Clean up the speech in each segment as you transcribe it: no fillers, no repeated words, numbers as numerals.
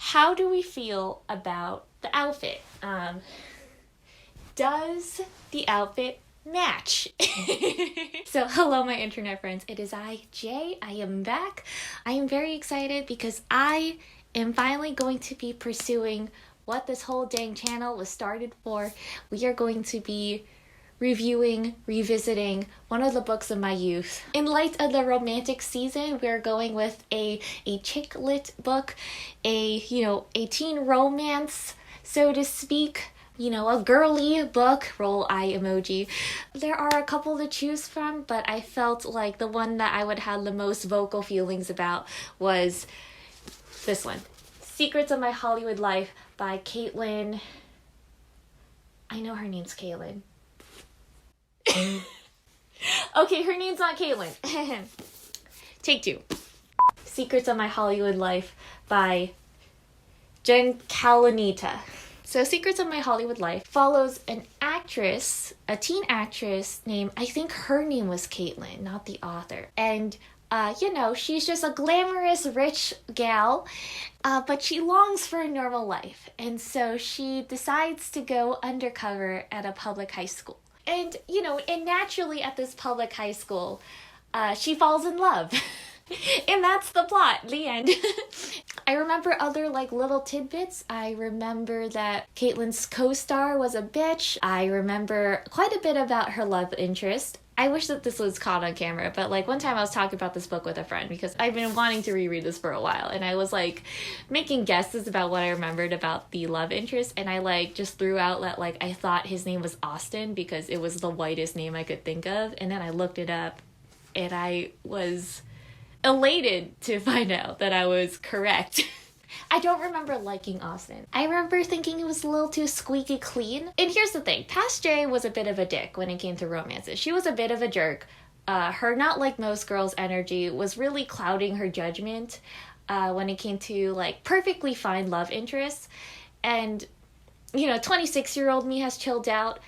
how do we feel about the outfit? Does the outfit match? So hello my internet friends, it is I, Jay. I am back. I am very excited because I am finally going to be pursuing what this whole dang channel was started for. We are going to be revisiting one of the books of my youth. In light of the romantic season, we're going with a chick lit book, a teen romance, so to speak. A girly book, roll eye emoji. There are a couple to choose from, but I felt like the one that I would have the most vocal feelings about was this one. Secrets of My Hollywood Life by Caitlin. I know her name's Caitlin. Okay, her name's not Caitlin. Take two. Secrets of My Hollywood Life by Jen Kalanita. So Secrets of My Hollywood Life follows an actress, a teen actress named, I think her name was Caitlin, not the author. And she's just a glamorous rich gal, but she longs for a normal life. And so she decides to go undercover at a public high school. And naturally at this public high school, she falls in love. And that's the plot, the end. I remember other little tidbits. I remember that Caitlin's co-star was a bitch. I remember quite a bit about her love interest. I wish that this was caught on camera, but one time I was talking about this book with a friend because I've been wanting to reread this for a while, and I was making guesses about what I remembered about the love interest, and I just threw out that I thought his name was Austin because it was the whitest name I could think of, and then I looked it up and I was elated to find out that I was correct. I don't remember liking Austin. I remember thinking it was a little too squeaky clean. And here's the thing, Past J was a bit of a dick when it came to romances. She was a bit of a jerk. Her not like most girls energy was really clouding her judgment when it came to perfectly fine love interests. And 26-year-old me has chilled out.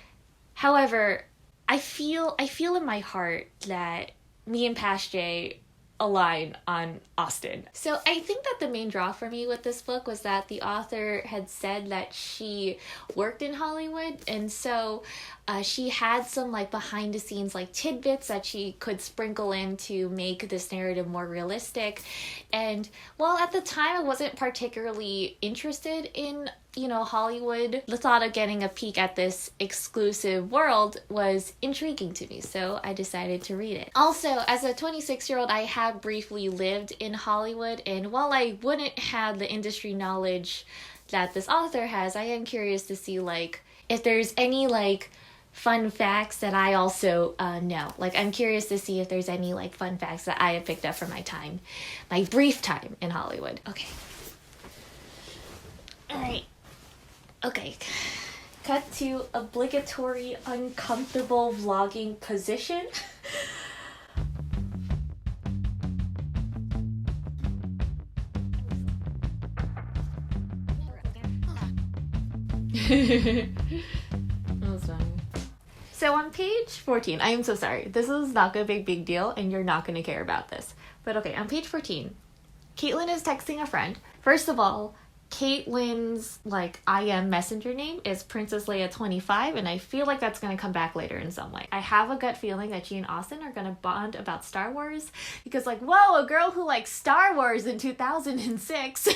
However, I feel in my heart that me and Past J align on Austin. So I think that the main draw for me with this book was that the author had said that she worked in Hollywood, and so she had some behind the scenes tidbits that she could sprinkle in to make this narrative more realistic. And while at the time I wasn't particularly interested in Hollywood, the thought of getting a peek at this exclusive world was intriguing to me, so I decided to read it. Also, as a 26-year-old, I had briefly lived in Hollywood, and while I wouldn't have the industry knowledge that this author has, I am curious to see if there's any fun facts that I also know. I'm curious to see if there's any fun facts that I have picked up from my brief time in Hollywood. Okay. All right. Okay, cut to obligatory uncomfortable vlogging position. So on page 14, I am so sorry. This is not gonna be a big deal and you're not gonna care about this. But okay, on page 14, Caitlin is texting a friend. First of all, Caitlin's IM messenger name is Princess Leia 25, and I feel like that's going to come back later in some way. I have a gut feeling that she and Austin are going to bond about Star Wars because whoa, a girl who likes Star Wars in 2006.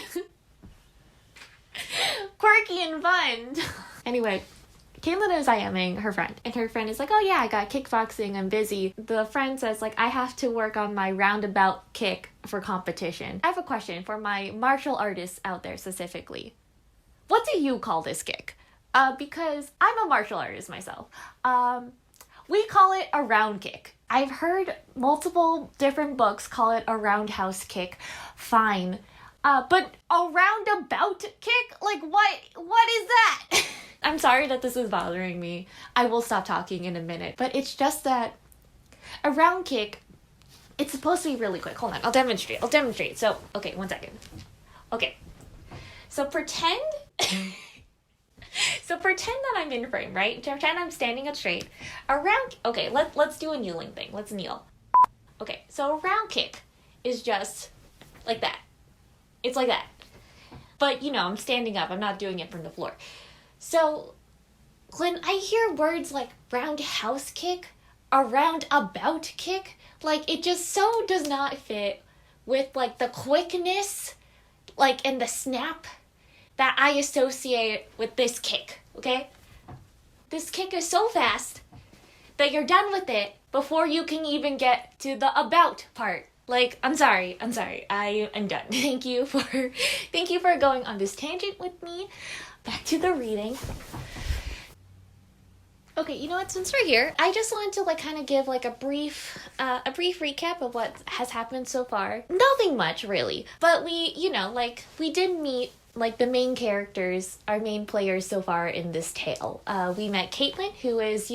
Quirky and fun. Anyway, Caitlin is IMing her friend, and her friend is oh yeah, I got kickboxing, I'm busy. The friend says I have to work on my roundabout kick for competition. I have a question for my martial artists out there specifically. What do you call this kick? Because I'm a martial artist myself. We call it a round kick. I've heard multiple different books call it a roundhouse kick. Fine. But a roundabout kick? What is that? I'm sorry that this is bothering me. I will stop talking in a minute. But it's just that a round kick, it's supposed to be really quick. Hold on, I'll demonstrate. So, okay, 1 second. Okay. So pretend that I'm in frame, right? Pretend I'm standing up straight. Okay, let's do a kneeling thing. Let's kneel. Okay, so a round kick is just like that. It's like that. But, I'm standing up. I'm not doing it from the floor. So, when I hear words like roundhouse kick, or roundabout kick, like, it just so does not fit with, like, the quickness, like, and the snap that I associate with this kick, okay? This kick is so fast that you're done with it before you can even get to the about part. Like, I'm sorry, I am done. Thank you for going on this tangent with me. Back to the reading. Okay, you know what, since we're here, I just wanted to, like, kind of give, like, a brief recap of what has happened so far. Nothing much, really. But we did meet, like, the main characters, our main players so far in this tale. We met Caitlin, who is,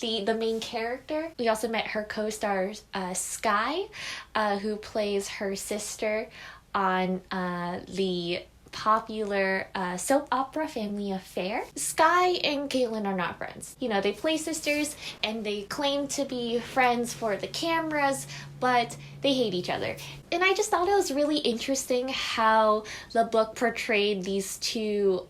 the main character. We also met her co-star, Sky, who plays her sister on the popular soap opera Family Affair. Sky and Caitlin are not friends. They play sisters and they claim to be friends for the cameras, but they hate each other. And I just thought it was really interesting how the book portrayed these two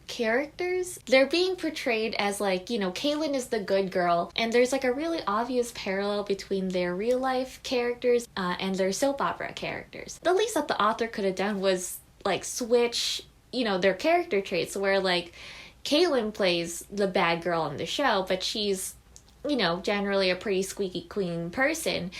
characters. They're being portrayed as, like, Caitlin is the good girl, and there's, like, a really obvious parallel between their real life characters and their soap opera characters. The least that the author could have done was, like, switch, their character traits, where, like, Caitlin plays the bad girl on the show, but she's, generally a pretty squeaky clean person,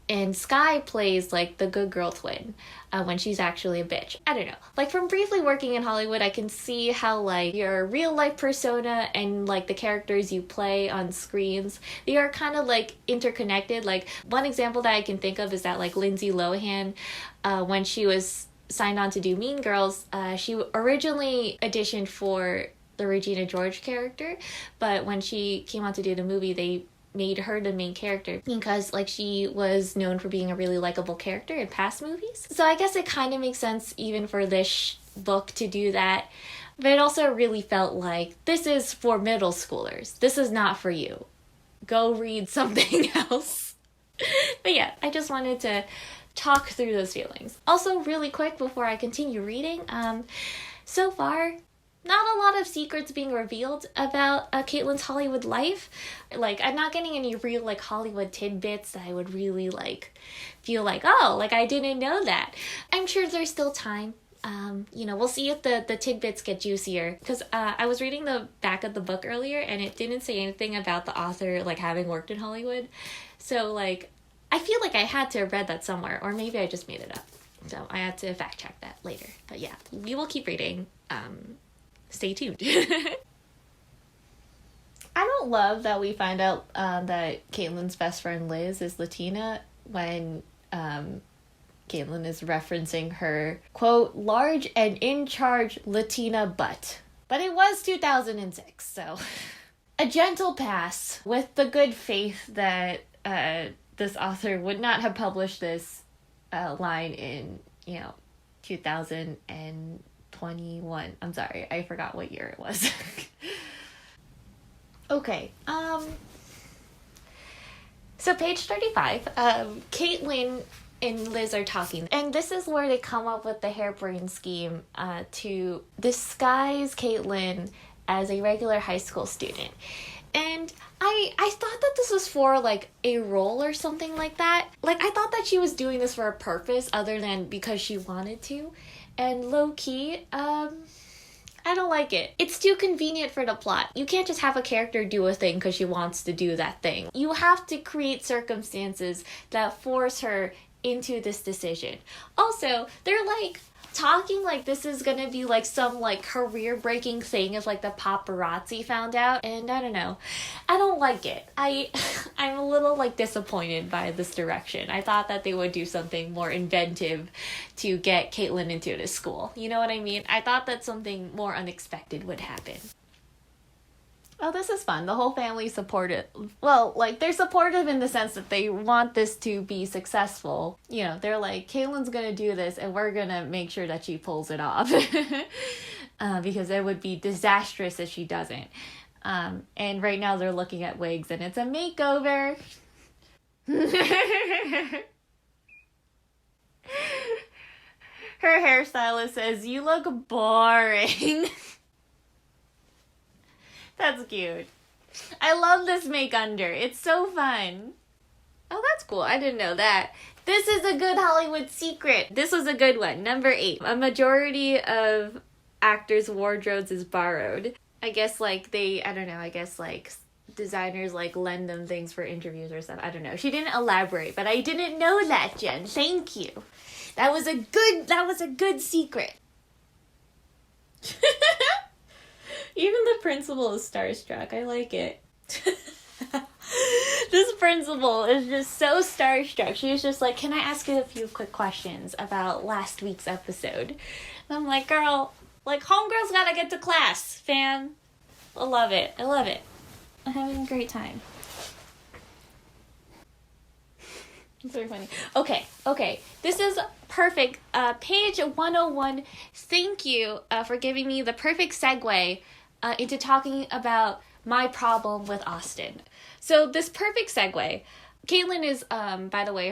and Sky plays, like, the good girl twin when she's actually a bitch. I don't know. Like, from briefly working in Hollywood, I can see how, like, your real life persona and, like, the characters you play on screens, they are kind of, like, interconnected. Like, one example that I can think of is that, like, Lindsay Lohan, when she was signed on to do Mean Girls, she originally auditioned for the Regina George character, but when she came on to do the movie, they made her the main character because, like, she was known for being a really likable character in past movies. So I guess it kind of makes sense even for this book to do that, but it also really felt like this is for middle schoolers. This is not for you. Go read something else. But yeah, I just wanted to talk through those feelings. Also, really quick before I continue reading, so far, not a lot of secrets being revealed about Caitlin's Hollywood life. Like, I'm not getting any real, like, Hollywood tidbits that I would really, like, feel like, oh, like, I didn't know that. I'm sure there's still time. We'll see if the tidbits get juicier. Because I was reading the back of the book earlier, and it didn't say anything about the author, like, having worked in Hollywood. So, like, I feel like I had to have read that somewhere, or maybe I just made it up. So I had to fact check that later. But yeah, we will keep reading. Stay tuned. I don't love that we find out that Caitlin's best friend Liz is Latina when Caitlin is referencing her, quote, large and in charge Latina butt. But it was 2006, so a gentle pass with the good faith that this author would not have published this line in, 2021. I'm sorry, I forgot what year it was. Okay, so page 35, Caitlin and Liz are talking, and this is where they come up with the harebrained scheme to disguise Caitlin as a regular high school student. And I thought that this was for, like, a role or something like that. Like, I thought that she was doing this for a purpose other than because she wanted to. And low-key, I don't like it. It's too convenient for the plot. You can't just have a character do a thing because she wants to do that thing. You have to create circumstances that force her into this decision. Also, they're, like, talking like this is gonna be, like, some, like, career-breaking thing if, like, the paparazzi found out, and I don't know. I don't like it. I'm a little, like, disappointed by this direction. I thought that they would do something more inventive to get Caitlin into this school. You know what I mean? I thought that something more unexpected would happen. Oh, this is fun. The whole family supportive. Well, like, they're supportive in the sense that they want this to be successful. They're like, Caitlin's gonna do this, and we're gonna make sure that she pulls it off. Because it would be disastrous if she doesn't. And right now they're looking at wigs, and it's a makeover. Her hairstylist says, "You look boring." That's cute. I love this make under. It's so fun. Oh, that's cool. I didn't know that. This is a good Hollywood secret. This was a good one. Number 8. A majority of actors' wardrobes is borrowed. I guess like I guess like designers like lend them things for interviews or stuff. I don't know. She didn't elaborate, but I didn't know that, Jen. Thank you. That was a good secret. Even the principal is starstruck. I like it. This principal is just so starstruck. She was just like, "Can I ask you a few quick questions about last week's episode?" And I'm like, "Girl, like, homegirl's gotta get to class, fam." I love it. I'm having a great time. It's very funny. Okay. This is perfect. Page 101. Thank you for giving me the perfect segue into talking about my problem with Austin. So this perfect segue. Caitlin is, by the way,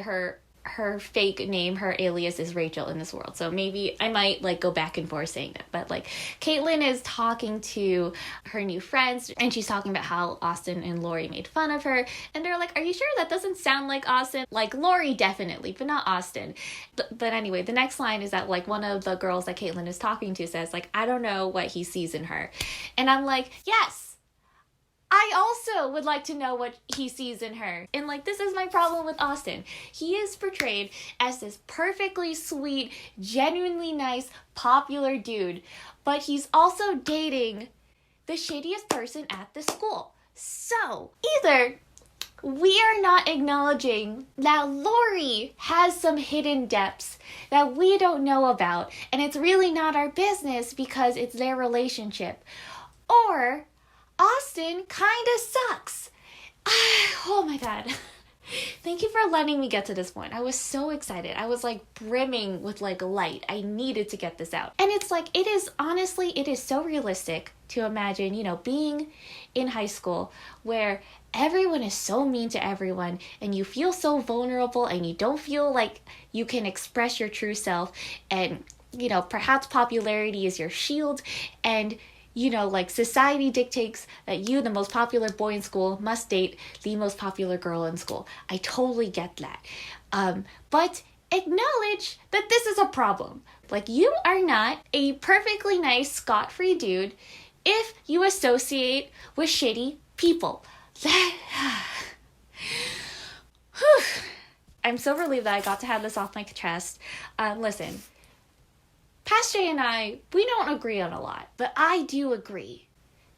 her fake name, her alias is Rachel in this world. So maybe I might like go back and forth saying that. But like Caitlin is talking to her new friends and she's talking about how Austin and Lori made fun of her. And they're like, "Are you sure that doesn't sound like Austin?" Like Lori definitely, but not Austin. But anyway, the next line is that like one of the girls that Caitlin is talking to says like, "I don't know what he sees in her." And I'm like, yes! I also would like to know what he sees in her. And like, this is my problem with Austin. He is portrayed as this perfectly sweet, genuinely nice, popular dude, but he's also dating the shittiest person at the school. So, either we are not acknowledging that Lori has some hidden depths that we don't know about, and it's really not our business because it's their relationship, or Austin kinda sucks. Oh my god. Thank you for letting me get to this point. I was so excited. I was like brimming with like light. I needed to get this out. And it's like, it is so realistic to imagine, being in high school where everyone is so mean to everyone and you feel so vulnerable and you don't feel like you can express your true self, and, perhaps popularity is your shield, and like society dictates that you, the most popular boy in school, must date the most popular girl in school. I totally get that. But acknowledge that this is a problem. Like, you are not a perfectly nice, scot-free dude if you associate with shitty people. I'm so relieved that I got to have this off my chest. Listen. Past Jay and I, we don't agree on a lot, but I do agree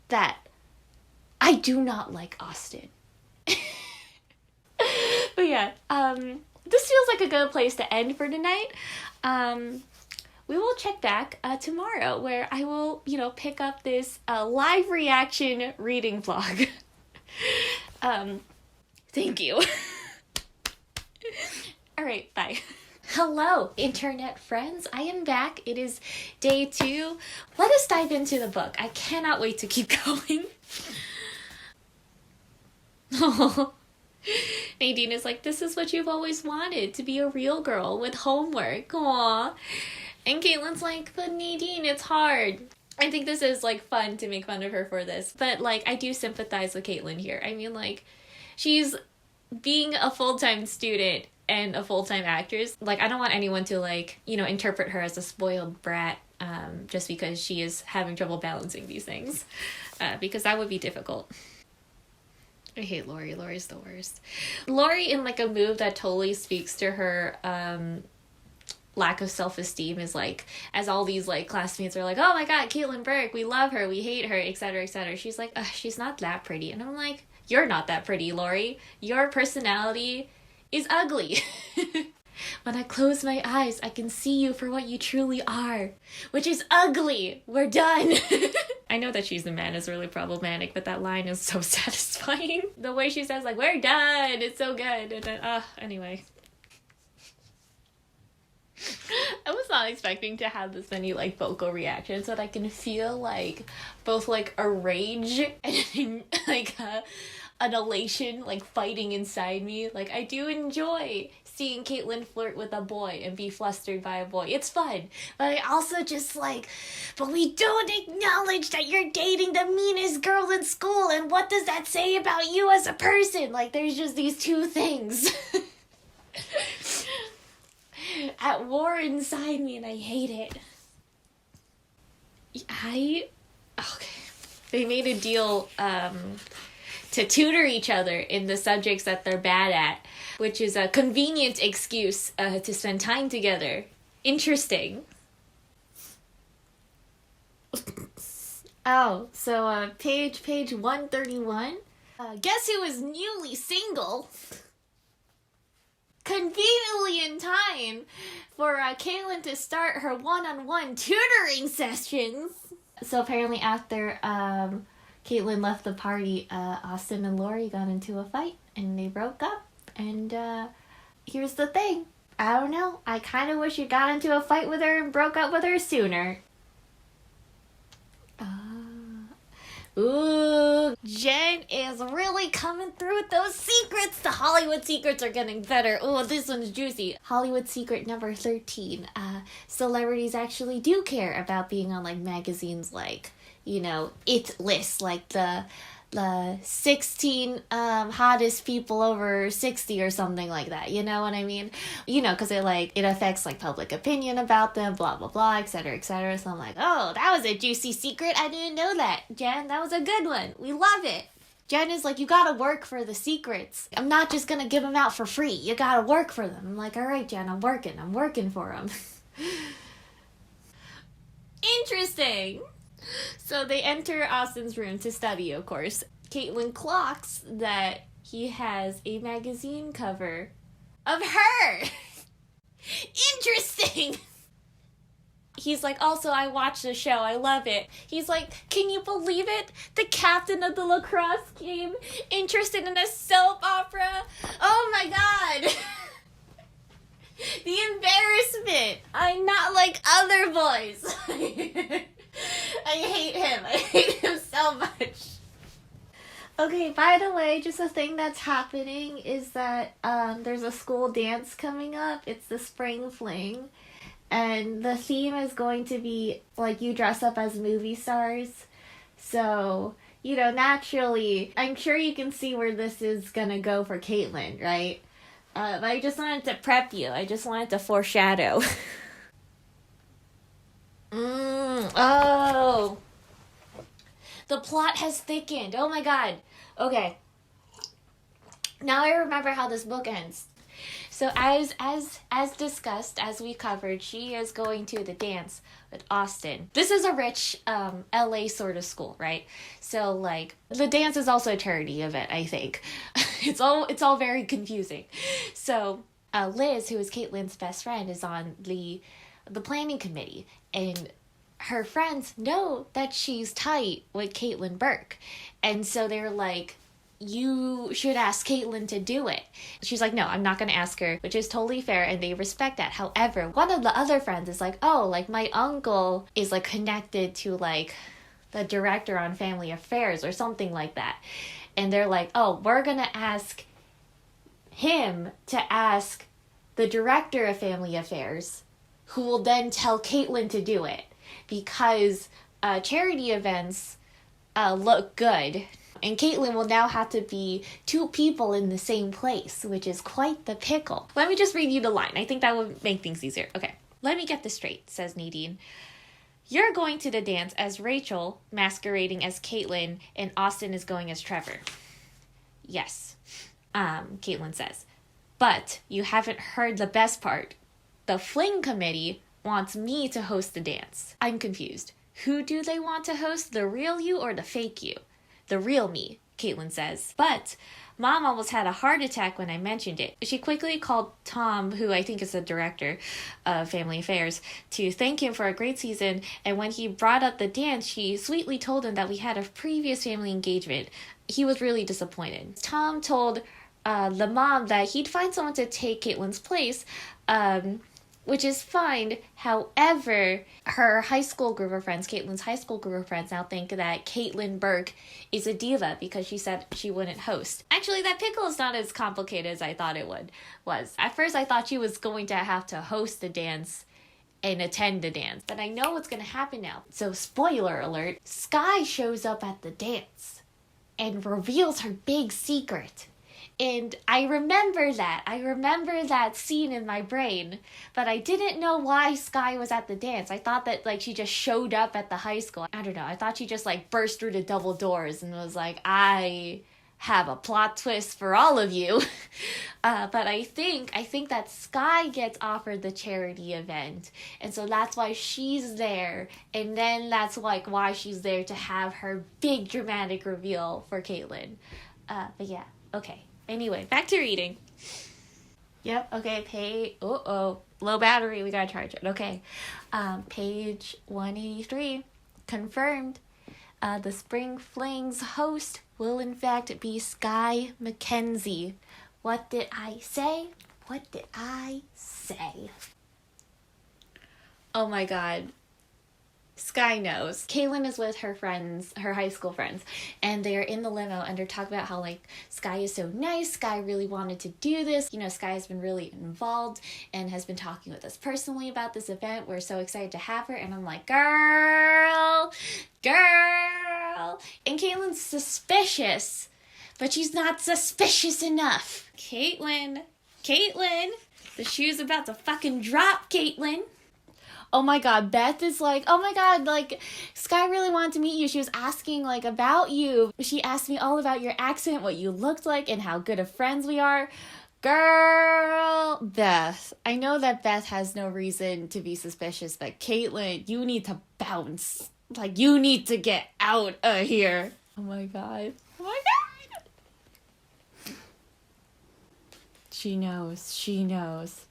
that I do not like Austin. But yeah, this feels like a good place to end for tonight. We will check back tomorrow where I will, pick up this live reaction reading vlog. Thank you. All right, bye. Hello, internet friends. I am back. It is day 2. Let us dive into the book. I cannot wait to keep going. Nadine is like, "This is what you've always wanted, to be a real girl with homework." Aww. And Caitlin's like, "But Nadine, it's hard." I think this is like fun to make fun of her for this. But like, I do sympathize with Caitlin here. I mean, like, she's being a full-time student and a full-time actress. Like, I don't want anyone to like, interpret her as a spoiled brat just because she is having trouble balancing these things, because that would be difficult. I hate Lori. Lori's the worst. Lori, in like a move that totally speaks to her lack of self-esteem, is like, as all these like classmates are like, "Oh my god, Caitlin Burke, we love her, we hate her, etc., etc." She's like, "She's not that pretty." And I'm like, "You're not that pretty, Lori. Your personality is ugly." "When I close my eyes, I can see you for what you truly are, which is ugly. We're done." I know that she's the man is really problematic, but that line is so satisfying. The way she says, like, "We're done," it's so good. And then, anyway. I was not expecting to have this many, like, vocal reactions, but I can feel, like, both, like, a rage and, like, an elation, like, fighting inside me. Like, I do enjoy seeing Caitlyn flirt with a boy and be flustered by a boy. It's fun. But I also just like, but we don't acknowledge that you're dating the meanest girl in school, and what does that say about you as a person? Like, there's just these two things at war inside me, and I hate it. Okay. They made a deal to tutor each other in the subjects that they're bad at, which is a convenient excuse to spend time together. Interesting. Oh, so page 131. Guess who is newly single? Conveniently in time for Caitlyn to start her one-on-one tutoring sessions. So apparently after Caitlyn left the party, Austin and Lori got into a fight and they broke up. And here's the thing. I don't know. I kind of wish you got into a fight with her and broke up with her sooner. Ooh, Jen is really coming through with those secrets. The Hollywood secrets are getting better. Oh, this one's juicy. Hollywood secret number 13. Celebrities actually do care about being on like magazines like, you know, it lists like the 16 hottest people over 60 or something like that, you know what I mean? You know, because it affects like public opinion about them, blah blah blah, etc etc. So I'm like, oh, that was a juicy secret. I didn't know that, Jen. That was a good one. We love it. Jen is like, you gotta work for the secrets. I'm not just gonna give them out for free. You gotta work for them. I'm like, all right, Jen, I'm working for them. Interesting. So they enter Austin's room to study, of course. Caitlyn clocks that he has a magazine cover of her. Interesting. He's like, also, I watched the show. I love it. He's like, can you believe it? The captain of the lacrosse team interested in a soap opera? Oh my god. The embarrassment. I'm not like other boys. I hate him. I hate him so much. Okay, by the way, just a thing that's happening is that there's a school dance coming up. It's the Spring Fling. And the theme is going to be, like, you dress up as movie stars. So, you know, naturally, I'm sure you can see where this is gonna go for Caitlyn, right? But I just wanted to prep you. I just wanted to foreshadow. Oh. The plot has thickened. Oh my god. Okay. Now I remember how this book ends. So as discussed, as we covered, she is going to the dance with Austin. This is a rich LA sort of school, right? So like the dance is also a charity event, I think. It's all very confusing. So Liz, who is Caitlyn's best friend, is on the planning committee, and her friends know that she's tight with Caitlyn Burke. And so they're like, you should ask Caitlyn to do it. She's like, no, I'm not going to ask her, which is totally fair, and they respect that. However, one of the other friends is like, oh, like my uncle is like connected to like the director on Family Affairs or something like that. And they're like, oh, we're going to ask him to ask the director of Family Affairs, who will then tell Caitlyn to do it, because charity events look good. And Caitlyn will now have to be two people in the same place, which is quite the pickle. Let me just read you the line. I think that would make things easier. Okay. Let me get this straight, says Nadine. You're going to the dance as Rachel, masquerading as Caitlyn, and Austin is going as Trevor. Yes, Caitlyn says. But you haven't heard the best part. The Fling Committee wants me to host the dance. I'm confused. Who do they want to host? The real you or the fake you? The real me, Caitlyn says. But Mom almost had a heart attack when I mentioned it. She quickly called Tom, who I think is the director of Family Affairs, to thank him for a great season. And when he brought up the dance, she sweetly told him that we had a previous family engagement. He was really disappointed. Tom told the mom that he'd find someone to take Caitlyn's place, which is fine. However, her high school group of friends, Caitlin's high school group of friends, now think that Caitlin Burke is a diva because she said she wouldn't host. Actually, that pickle is not as complicated as I thought it was. At first, I thought she was going to have to host the dance and attend the dance. But I know what's going to happen now. So, spoiler alert, Sky shows up at the dance and reveals her big secret. And I remember that scene in my brain, but I didn't know why Sky was at the dance. I thought that, like, she just showed up at the high school. I don't know. I thought she just, like, burst through the double doors and was like, I have a plot twist for all of you. But I think that Sky gets offered the charity event. And so that's why she's there. And then that's, like, why she's there to have her big dramatic reveal for Caitlin. But yeah, okay. Anyway, back to reading. Yep, okay, low battery, we gotta charge it. Okay, page 183, confirmed. The Spring Flings host will in fact be Sky Mackenzie. What did I say? What did I say? Oh my god. Sky knows. Caitlin is with her friends, her high school friends, and they're in the limo and they're talking about how, like, Sky is so nice. Sky really wanted to do this. You know, Sky has been really involved and has been talking with us personally about this event. We're so excited to have her. And I'm like, girl. And Caitlin's suspicious, but she's not suspicious enough. Caitlin, the shoe's about to fucking drop, Caitlin. Oh my god, Beth is like, oh my god, like, Sky really wanted to meet you. She was asking, like, about you. She asked me all about your accent, what you looked like, and how good of friends we are. Girl, Beth. I know that Beth has no reason to be suspicious, but Caitlin, you need to bounce. Like, you need to get out of here. Oh my god. Oh my god. She knows.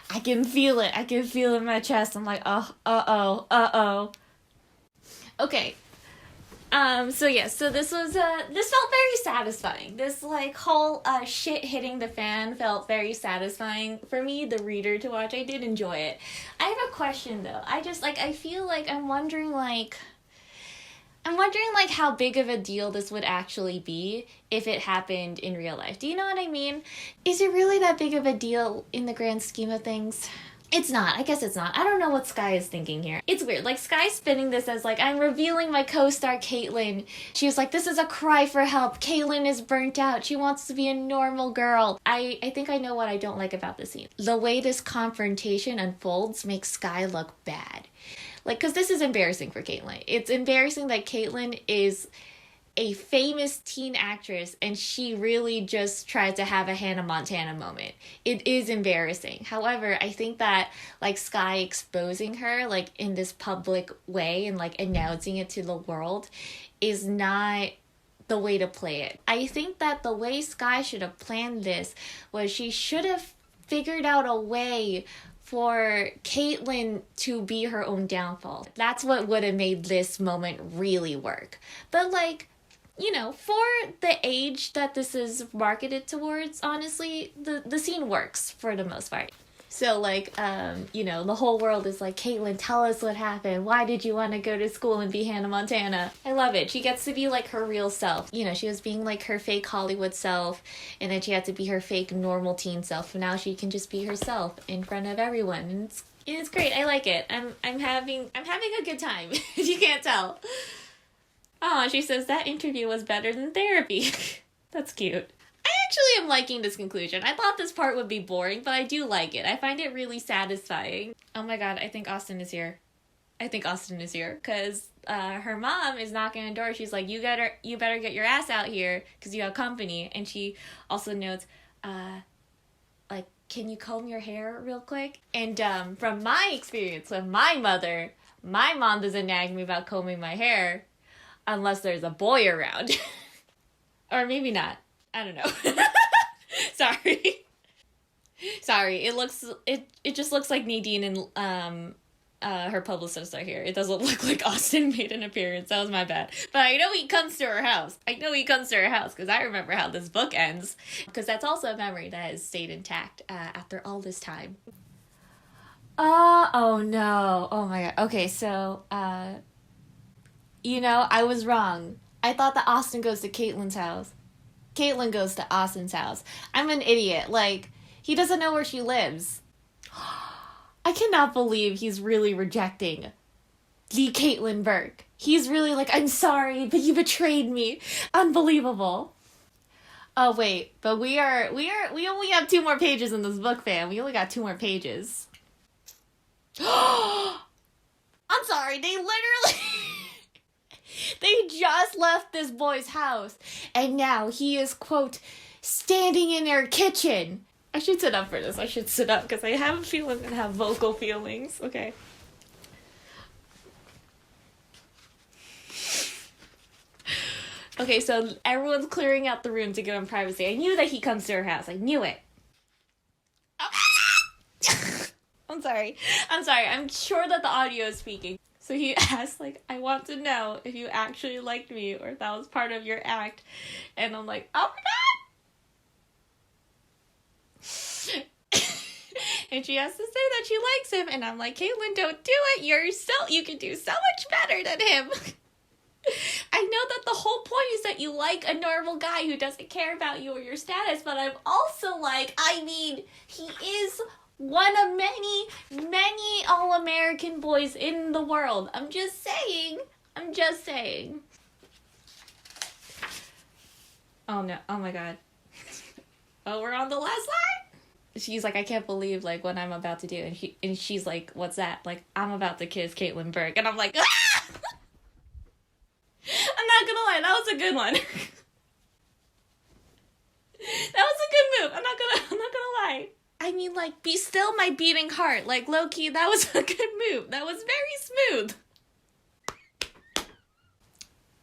I can feel it. In my chest. I'm like, uh-oh. Okay. So this was, this felt very satisfying. This, like, whole, shit hitting the fan felt very satisfying for me, the reader, to watch. I did enjoy it. I have a question, though. I feel like I'm wondering, how big of a deal this would actually be if it happened in real life. Do you know what I mean? Is it really that big of a deal in the grand scheme of things? It's not. I guess it's not. I don't know what Sky is thinking here. It's weird. Like, Sky's spinning this as, like, I'm revealing my co-star, Caitlin. She was like, this is a cry for help. Caitlin is burnt out. She wants to be a normal girl. I think I know what I don't like about this scene. The way this confrontation unfolds makes Sky look bad. Like, because this is embarrassing for Caitlin. It's embarrassing that Caitlin is a famous teen actress and she really just tried to have a Hannah Montana moment. It is embarrassing. However, I think that, like, Sky exposing her, like, in this public way and, like, announcing it to the world is not the way to play it. I think that the way Sky should have planned this was she should have figured out a way for Caitlin to be her own downfall. That's what would have made this moment really work. But, like, you know, for the age that this is marketed towards, honestly, the scene works for the most part. So, like, you know, the whole world is like, Caitlin, tell us what happened. Why did you want to go to school and be Hannah Montana? I love it. She gets to be, like, her real self. You know, she was being, like, her fake Hollywood self, and then she had to be her fake normal teen self. And now she can just be herself in front of everyone. And it's great. I like it. I'm having a good time. If you can't tell. Oh, she says that interview was better than therapy. That's cute. I actually am liking this conclusion. I thought this part would be boring, but I do like it. I find it really satisfying. Oh my god, I think Austin is here. Because her mom is knocking on the door. She's like, you better get your ass out here because you have company. And she also notes, like, can you comb your hair real quick? And from my experience with my mom doesn't nag me about combing my hair unless there's a boy around. Or maybe not. I don't know. Sorry. It just looks like Nadine and her publicists are here. It doesn't look like Austin made an appearance. That was my bad. But I know he comes to her house. Because I remember how this book ends. Because that's also a memory that has stayed intact after all this time. Oh no. Oh my god. Okay, so, I was wrong. I thought that Austin goes to Caitlyn's house. Caitlyn goes to Austin's house. I'm an idiot. Like, he doesn't know where she lives. I cannot believe he's really rejecting the Caitlyn Burke. He's really like, I'm sorry, but you betrayed me. Unbelievable. Oh, wait, but we only have 2 more pages in this book, fam. We only got 2 more pages. I'm sorry, they literally... They just left this boy's house, and now he is, quote, standing in their kitchen. I should sit up for this. I should sit up, because I have a feeling I'm going to have vocal feelings. Okay. Okay, so everyone's clearing out the room to give him privacy. I knew that he comes to her house. I knew it. I'm sorry. I'm sure that the audio is speaking. So he asked, like, I want to know if you actually liked me or if that was part of your act. And I'm like, oh my god! And she has to say that she likes him. And I'm like, Caitlyn, don't do it. You can do so much better than him. I know that the whole point is that you like a normal guy who doesn't care about you or your status. But I'm also like, he is... one of many, many all-American boys in the world. I'm just saying. Oh no, oh my god. Oh, we're on the last line? She's like, I can't believe, like, what I'm about to do. And she's like, what's that? Like, I'm about to kiss Caitlyn Burke. And I'm like, ah! I'm not gonna lie, that was a good one. That was a good move. I'm not gonna lie. I mean, like, be still my beating heart. Like, low-key, that was a good move. That was very smooth.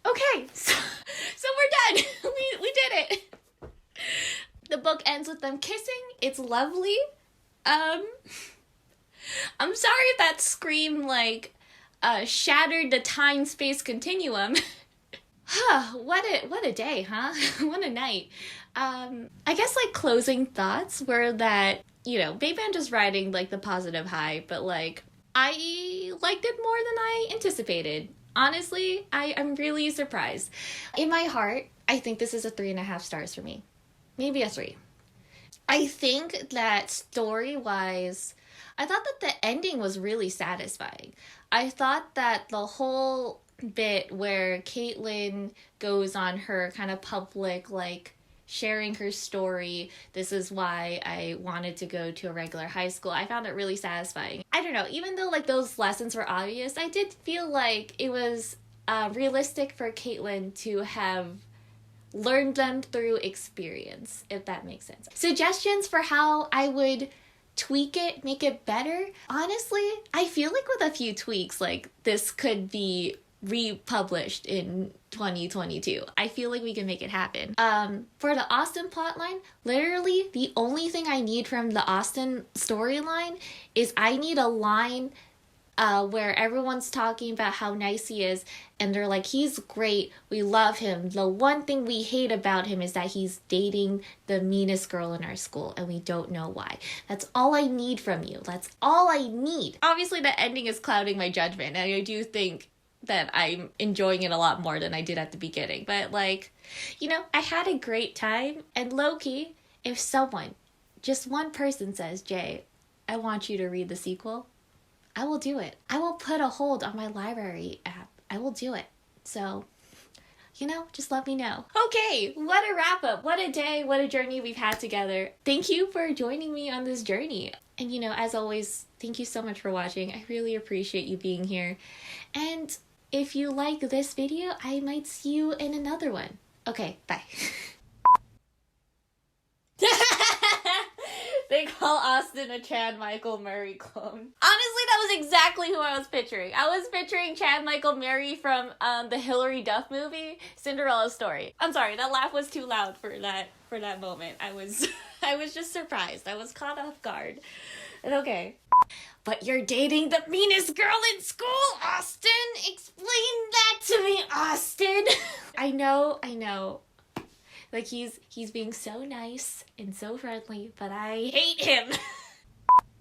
Okay, so we're done. We did it. The book ends with them kissing. It's lovely. I'm sorry if that scream, like, shattered the time-space continuum. What a day, huh? What a night. I guess, like, closing thoughts were that, Babe Band just riding, like, the positive high, but, like, I liked it more than I anticipated. Honestly, I'm really surprised. In my heart, I think this is a 3.5 stars for me. Maybe a 3. I think that story-wise, I thought that the ending was really satisfying. I thought that the whole bit where Caitlyn goes on her kind of public, like, sharing her story, this is why I wanted to go to a regular high school, I found it really satisfying. I don't know, even though, like, those lessons were obvious, I did feel like it was realistic for Caitlyn to have learned them through experience, if that makes sense. Suggestions for how I would tweak it, make it better? Honestly, I feel like with a few tweaks, like, this could be republished in 2022. I feel like we can make it happen. For the Austin plotline, literally the only thing I need from the Austin storyline is I need a line where everyone's talking about how nice he is and they're like, he's great, we love him. The one thing we hate about him is that he's dating the meanest girl in our school and we don't know why. That's all I need from you. That's all I need. Obviously the ending is clouding my judgment and I do think that I'm enjoying it a lot more than I did at the beginning. But, like, I had a great time. And low-key, if someone, just one person says, Jay, I want you to read the sequel, I will do it. I will put a hold on my library app. I will do it. So, just let me know. Okay, what a wrap-up. What a day, what a journey we've had together. Thank you for joining me on this journey. And, as always, thank you so much for watching. I really appreciate you being here. And if you like this video, I might see you in another one. Okay, bye. They call Austin a Chad Michael Murray clone. Honestly, that was that was exactly who I was picturing. I was picturing Chad Michael Murray from the Hilary Duff movie, Cinderella Story. I'm sorry, that laugh was too loud for that moment. I was just surprised. I was caught off guard. And okay. But you're dating the meanest girl in school, Austin! Explain that to me, Austin! I know. Like, he's being so nice and so friendly, but I hate him.